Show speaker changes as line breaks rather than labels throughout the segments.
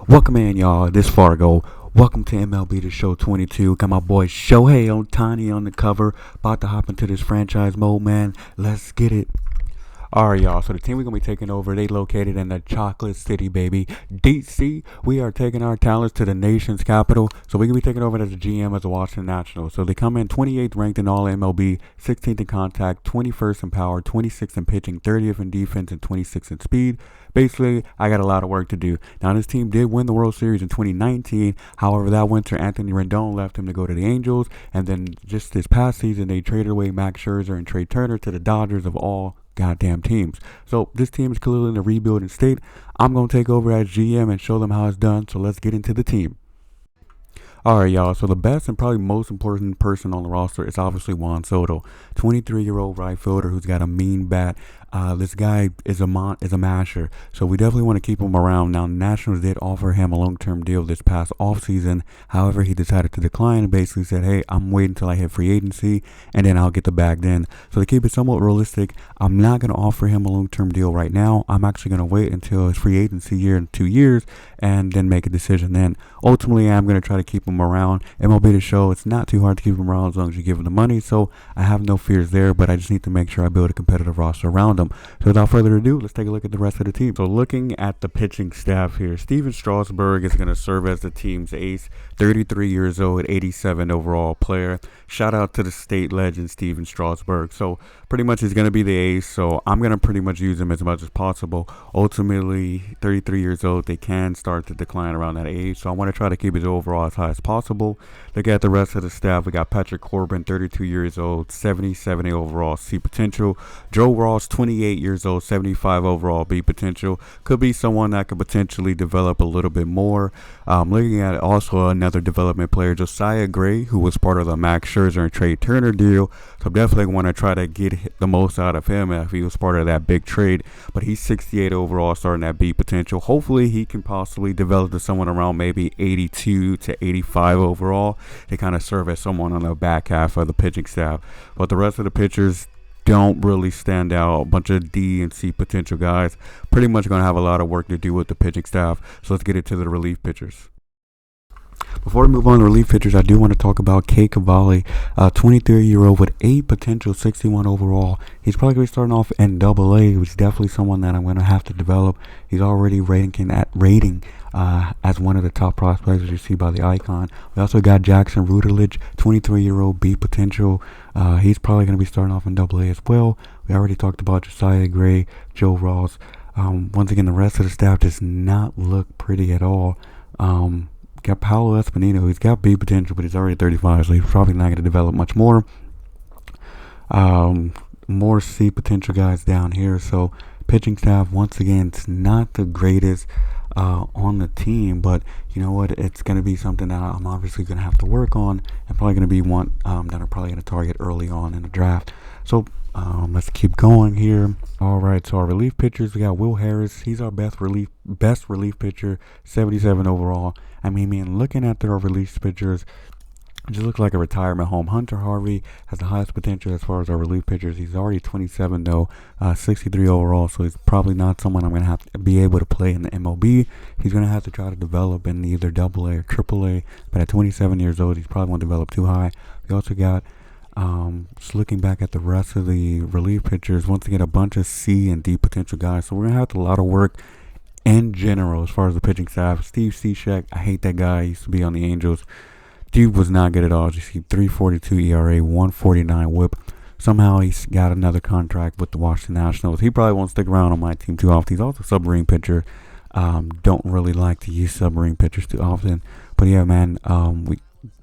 Welcome in, y'all. This Fargo. Welcome to MLB The Show 22. Got my boy Shohei on Tiny on the cover. About to hop into this franchise mode, man. Let's get it. Alright, y'all. So the team we're going to be taking over, they located in the Chocolate City, baby. DC. We are taking our talents to the nation's capital. So we're going to be taking over as a GM as the Washington Nationals. So they come in 28th ranked in all MLB, 16th in contact, 21st in power, 26th in pitching, 30th in defense, and 26th in speed. Basically, I got a lot of work to do. Now, this team did win the World Series in 2019. However, that winter, Anthony Rendon left him to go to the Angels. And then just this past season, they traded away Max Scherzer and Trey Turner to the Dodgers of all goddamn teams. So this team is clearly in a rebuilding state. I'm going to take over as GM and show them how it's done. So let's get into the team. Alright, y'all, so the best and probably most important person on the roster is obviously Juan Soto, 23-year-old right fielder who's got a mean bat. This guy is a masher, so we definitely want to keep him around. Now, the Nationals did offer him a long-term deal this past offseason. However, he decided to decline and basically said, hey, I'm waiting until I hit free agency, and then I'll get the bag then. So to keep it somewhat realistic, I'm not going to offer him a long-term deal right now. I'm actually going to wait until his free agency year in 2 years and then make a decision then. Ultimately, I'm going to try to keep him around. MLB The Show, it's not too hard to keep him around as long as you give him the money, so I have no fears there, but I just need to make sure I build a competitive roster around him. So without further ado, let's take a look at the rest of the team. So looking at the pitching staff here, Steven Strasburg is going to serve as the team's ace, 33 years old, 87 overall player. Shout out to the state legend, Steven Strasburg. So pretty much he's going to be the ace, so I'm going to pretty much use him as much as possible. Ultimately, 33 years old, they can start to decline around that age, so I want to try to keep his overall as high as possible. Look at the rest of the staff. We got Patrick Corbin, 32 years old, 70 overall C potential. Joe Ross, 28 years old, 75 overall B potential. Could be someone that could potentially develop a little bit more. Looking at also another development player, Josiah Gray, who was part of the Max Scherzer and Trey Turner deal. So definitely want to try to get the most out of him if he was part of that big trade. But he's 68 overall, starting at B potential. Hopefully he can possibly develop to someone around maybe 82 to 85 overall to kind of serve as someone on the back half of the pitching staff. But the rest of the pitchers don't really stand out. A bunch of D and C potential guys. Pretty much going to have a lot of work to do with the pitching staff. So let's get into the relief pitchers. Before we move on to relief pitchers, I do want to talk about Cavalli, 23-year-old with A potential, 61 overall. He's probably going to be starting off in AA, which is definitely someone that I'm going to have to develop. He's already rating as one of the top prospects, as you see by the icon. We also got Jackson Rutledge, 23-year-old B potential. He's probably going to be starting off in AA as well. We already talked about Josiah Gray, Joe Ross. Once again, the rest of the staff does not look pretty at all. Got Paolo Espinito. He's got B potential, but he's already 35, so he's probably not going to develop much more. More C potential guys down here. So pitching staff, once again, it's not the greatest on the team, but you know what? It's going to be something that I'm obviously going to have to work on, and probably going to be one that I'm probably going to target early on in the draft. So let's keep going here. All right, so our relief pitchers, we got Will Harris. He's our best relief pitcher, 77 overall. I mean, looking at their relief pitchers, it just looks like a retirement home. Hunter Harvey has the highest potential as far as our relief pitchers. He's already 27 though, 63 overall, so he's probably not someone I'm going to have to be able to play in the MLB. He's going to have to try to develop in either AA or AAA, but at 27 years old, he's probably won't develop too high. We also got just looking back at the rest of the relief pitchers, once again, a bunch of C and D potential guys. So we're going to have a lot of work in general as far as the pitching staff. Steve Cishek, I hate that guy. He used to be on the Angels. Dude was not good at all. As you see, 3.42 ERA, 1.49 WHIP. Somehow he's got another contract with the Washington Nationals. He probably won't stick around on my team too often. He's also a submarine pitcher. Don't really like to use submarine pitchers too often. But yeah, man,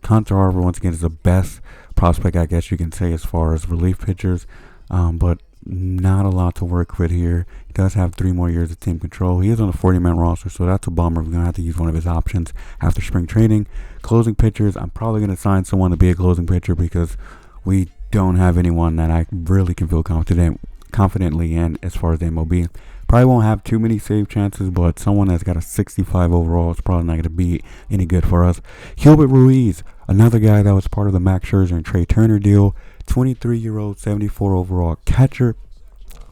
Hunter Harvey, once again, is the best prospect, I guess you can say, as far as relief pitchers. But not a lot to work with here. He does have 3 more years of team control. He is on a 40-man roster, so that's a bummer. We're going to have to use one of his options after spring training. Closing pitchers, I'm probably going to sign someone to be a closing pitcher because we don't have anyone that I really can feel confidently in as far as the MLB. Probably won't have too many save chances, but someone that's got a 65 overall is probably not going to be any good for us. Hilbert Ruiz, another guy that was part of the Max Scherzer and Trey Turner deal. 23-year-old, 74 overall catcher.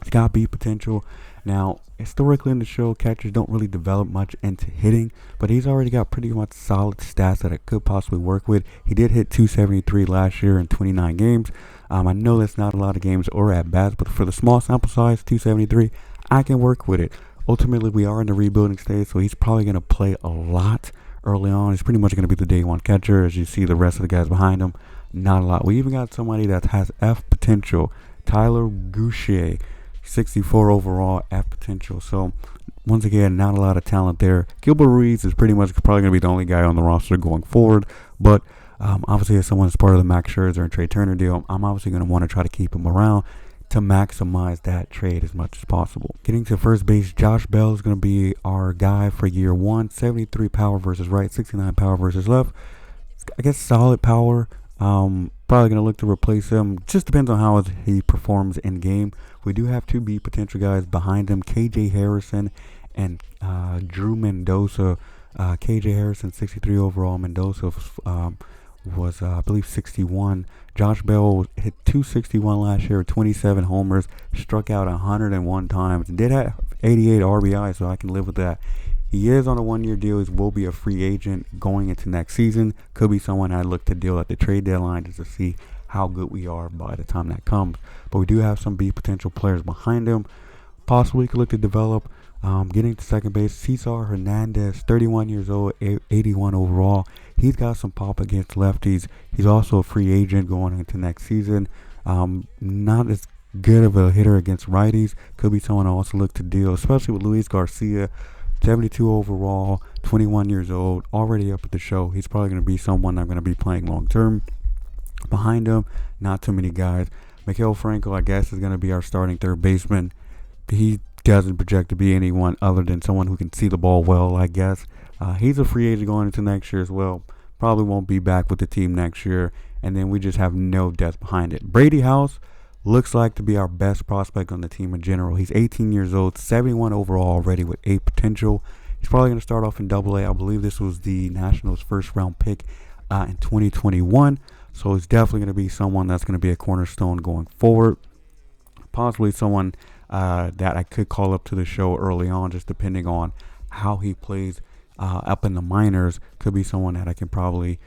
He's got B potential. Now, historically in the show, catchers don't really develop much into hitting, but he's already got pretty much solid stats that I could possibly work with. He did hit 273 last year in 29 games. I know that's not a lot of games or at bats, but for the small sample size, 273, I can work with it. Ultimately, we are in the rebuilding stage, so he's probably going to play a lot early on. He's pretty much going to be the day one catcher. As you see the rest of the guys behind him, not a lot. We even got somebody that has F potential, Tyler Goucher, 64 overall, F potential. So once again, not a lot of talent there. Hilbert Ruiz is pretty much probably going to be the only guy on the roster going forward, but obviously as someone that's part of the Max Scherzer and Trey Turner deal, I'm obviously going to want to try to keep him around to maximize that trade as much as possible. Getting to first base, Josh Bell is going to be our guy for year one. 73 power versus right, 69 power versus left. I guess solid power. Probably going to look to replace him. Just depends on how he performs in game. We do have two B potential guys behind him, KJ Harrison and Drew Mendoza. KJ Harrison, 63 overall. Mendoza was, I believe, 61. Josh Bell hit 261 last year, 27 homers, struck out 101 times, did have 88 RBI, so I can live with that. He is on a one-year deal. He will be a free agent going into next season. Could be someone I look to deal at the trade deadline just to see how good we are by the time that comes. But we do have some B potential players behind him. Possibly could look to develop. Getting to second base, Cesar Hernandez, 31 years old, 81 overall. He's got some pop against lefties. He's also a free agent going into next season. Not as good of a hitter against righties. Could be someone I also look to deal, especially with Luis Garcia, 72 overall, 21 years old, already up at the show. He's probably going to be someone I'm going to be playing long term. Behind him, not too many guys. Mikhail Franco, I guess, is going to be our starting third baseman. He doesn't project to be anyone other than someone who can see the ball well, I guess. He's a free agent going into next year as well. Probably won't be back with the team next year. And then we just have no depth behind it. Brady House looks like to be our best prospect on the team in general. He's 18 years old, 71 overall already with 8 potential. He's probably going to start off in Double-A. I believe this was the Nationals' first-round pick in 2021. So he's definitely going to be someone that's going to be a cornerstone going forward. Possibly someone that I could call up to the show early on, just depending on how he plays up in the minors. Could be someone that I can probably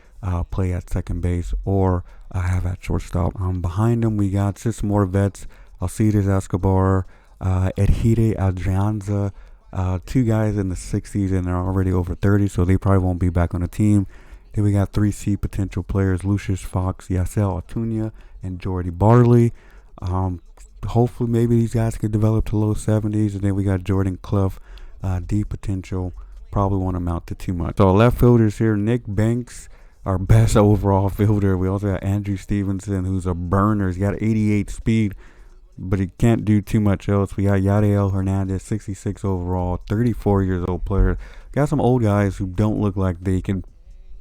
play at second base or have at shortstop. Behind him, we got just more vets. Alcides Escobar, Edhide Adrianza, two guys in the 60s, and they're already over 30, so they probably won't be back on the team. Then we got 3C potential players, Lucius Fox, Yasel Acuna, and Jordy Barley. Hopefully, maybe these guys could develop to low 70s. And then we got Jordan Clough, D potential. Probably won't amount to too much. So, left fielders here, Nick Banks, our best overall fielder. We also got Andrew Stevenson, who's a burner. He's got 88 speed, but he can't do too much else. We got Yadiel Hernandez, 66 overall, 34 years old player. Got some old guys who don't look like they can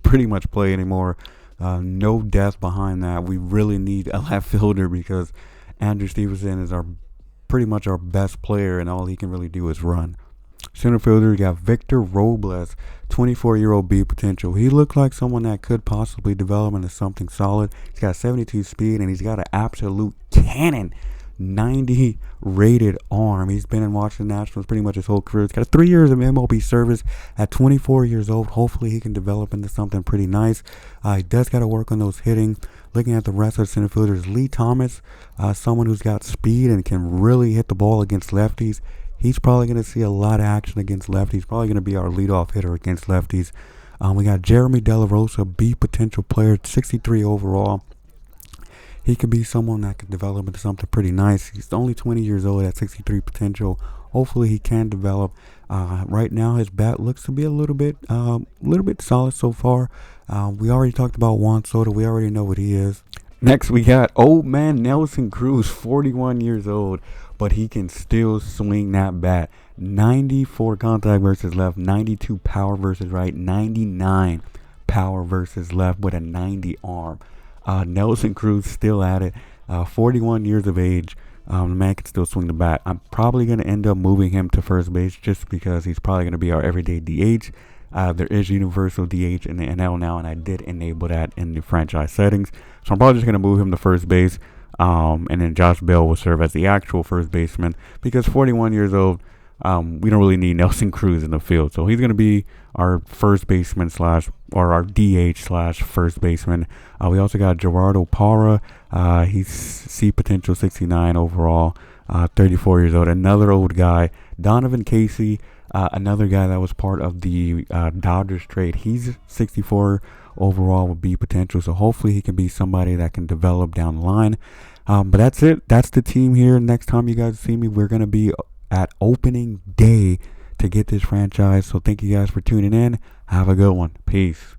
pretty much play anymore. No depth behind that. We really need a left fielder because Andrew Stevenson is pretty much our best player, and all he can really do is run. Center fielder, we got Victor Robles, 24-year-old B potential. He looked like someone that could possibly develop into something solid. He's got 72 speed, and he's got an absolute cannon, 90 rated arm. He's been in Washington Nationals pretty much his whole career. He's got 3 years of MLB service at 24 years old. Hopefully he can develop into something pretty nice. He does got to work on those hitting. Looking at the rest of the center fielders, Lee Thomas, someone who's got speed and can really hit the ball against lefties. He's probably going to see a lot of action against lefties. Probably going to be our leadoff hitter against lefties. We got Jeremy De La Rosa, B potential player, 63 overall. He could be someone that could develop into something pretty nice. He's only 20 years old at 63 potential. Hopefully he can develop. Right now his bat looks to be a little bit solid so far. We already talked about Juan Soto. We already know what he is. Next we got old man Nelson Cruz, 41 years old, but he can still swing that bat. 94 contact versus left, 92 power versus right, 99 power versus left with a 90 arm. Nelson Cruz still at it, 41 years of age. The man can still swing the bat. I'm probably going to end up moving him to first base just because he's probably going to be our everyday DH. There is universal DH in the NL now, and I did enable that in the franchise settings. So I'm probably just going to move him to first base. And then Josh Bell will serve as the actual first baseman because 41 years old, we don't really need Nelson Cruz in the field. So he's going to be our first baseman or our DH / first baseman. We also got Gerardo Parra. He's C potential 69 overall, 34 years old. Another old guy. Donovan Casey, another guy that was part of the Dodgers trade. He's 64 overall with B potential. So hopefully he can be somebody that can develop down the line. But that's it. That's the team here. Next time you guys see me, we're going to be at opening day to get this franchise. So thank you guys for tuning in. Have a good one. Peace.